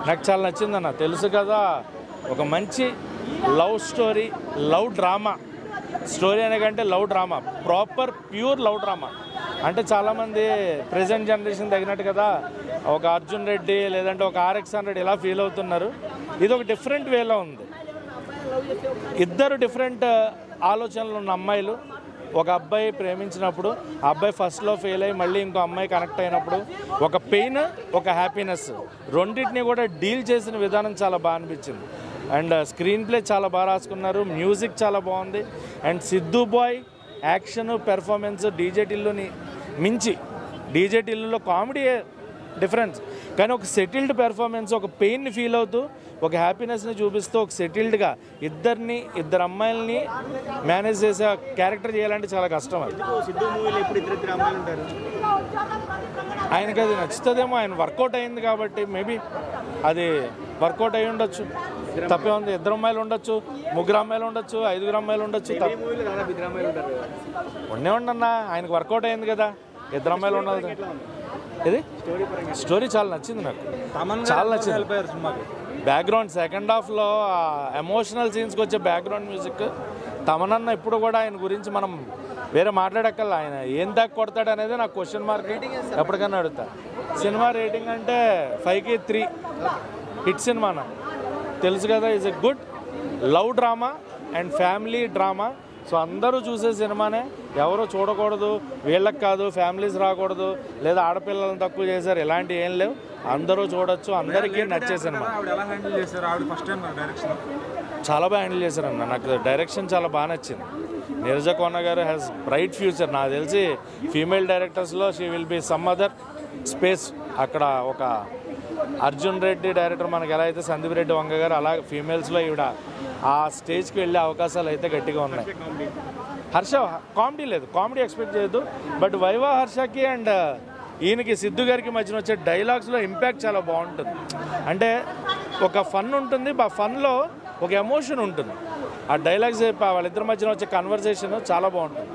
నాకు చాలా నచ్చిందన్న. తెలుసు కదా, ఒక మంచి love story, love drama. Story అనే కంటే love drama, proper pure love drama. అంటే చాలామంది ప్రజెంట్ జనరేషన్ తగినట్టు కదా ఒక అర్జున్ రెడ్డి లేదంటే ఒక RX100 ఇలా ఫీల్ అవుతున్నారు. ఇది ఒక డిఫరెంట్ వేలో ఉంది. ఇద్దరు డిఫరెంట్ ఆలోచనలు ఉన్న అమ్మాయిలు, ఒక అబ్బాయి ప్రేమించినప్పుడు ఆ అబ్బాయి ఫస్ట్లో ఫెయిల్ అయ్యి మళ్ళీ ఇంకో అమ్మాయి కనెక్ట్ అయినప్పుడు ఒక పెయిన్, ఒక హ్యాపీనెస్, రెండింటిని కూడా డీల్ చేసిన విధానం చాలా బాగా అనిపించింది. అండ్ స్క్రీన్ ప్లే చాలా బాగా రాసుకున్నారు, మ్యూజిక్ చాలా బాగుంది. And Siddhu boy action, performance DJ టిల్లుని మించి. డీజే టిల్లులో కామెడీ డిఫరెన్స్, కానీ ఒక సెటిల్డ్ పెర్ఫార్మెన్స్, ఒక పెయిన్ని ఫీల్ అవుతూ ఒక హ్యాపీనెస్ని చూపిస్తూ ఒక సెటిల్డ్గా ఇద్దరు అమ్మాయిల్ని మేనేజ్ చేసే క్యారెక్టర్ చేయాలంటే చాలా కష్టం. అది ఆయనకి అది నచ్చుతుందేమో, ఆయన వర్కౌట్ అయింది కాబట్టి మేబీ అది వర్కౌట్ అయ్యి ఉండొచ్చు. తప్పే ఉంది. ఇద్దరు అమ్మాయిలు ఉండొచ్చు, ముగ్గురు అమ్మాయిలు ఉండొచ్చు, 5 అమ్మాయిలు ఉండొచ్చు. ఉండే ఉండన్నా, ఆయనకు వర్కౌట్ అయింది కదా, ఇద్దరు అమ్మాయిలు ఉండాలి. ఇది స్టోరీ చాలా నచ్చింది నాకు, చాలా నచ్చింది. బ్యాక్గ్రౌండ్ సెకండ్ హాఫ్లో ఎమోషనల్ సీన్స్కి వచ్చే బ్యాక్గ్రౌండ్ మ్యూజిక్. తమనన్న ఇప్పుడు కూడా ఆయన గురించి మనం వేరే మాట్లాడక్కర్లా, ఆయన ఏం దాకా కొడతాడు అనేది నాకు క్వశ్చన్ మార్క్. ఎప్పటికన్నా అడుగుతా. సినిమా రేటింగ్ అంటే 5కి 3 హిట్ సినిమానా. తెలుసు కదా, is a good love drama and family drama. So అందరూ చూసే సినిమానే, ఎవరో చూడకూడదు, వీళ్ళకి కాదు, ఫ్యామిలీస్ రాకూడదు, లేదా ఆడపిల్లలను తక్కువ చేశారు, ఇలాంటివి ఏం లేవు. అందరూ చూడొచ్చు, అందరికీ నచ్చే సినిమా. చాలా బాగా హ్యాండిల్ చేశారన్న. నాకు డైరెక్షన్ చాలా బాగా నచ్చింది. నీరజ కోన గారు హ్యాస్ బ్రైట్ ఫ్యూచర్. నాకు తెలిసి ఫీమేల్ డైరెక్టర్స్లో she will be some other space. అక్కడ ఒక అర్జున్ రెడ్డి డైరెక్టర్ మనకు ఎలా అయితే సందీప్ రెడ్డి వంగ గారు, అలా ఫీమేల్స్లో ఈవిడ ఆ స్టేజ్కి వెళ్ళే అవకాశాలు అయితే గట్టిగా ఉన్నాయి. హర్ష కామెడీ లేదు, కామెడీ ఎక్స్పెక్ట్ చేయొద్దు. బట్ వైవా హర్షకి అండ్ ఈయనకి సిద్ధు గారికి మధ్యన వచ్చే డైలాగ్స్లో ఇంపాక్ట్ చాలా బాగుంటుంది. అంటే ఒక ఫన్ ఉంటుంది, ఆ ఫన్లో ఒక ఎమోషన్ ఉంటుంది. ఆ డైలాగ్స్ వాళ్ళిద్దరి మధ్యన వచ్చే కన్వర్జేషన్ చాలా బాగుంటుంది.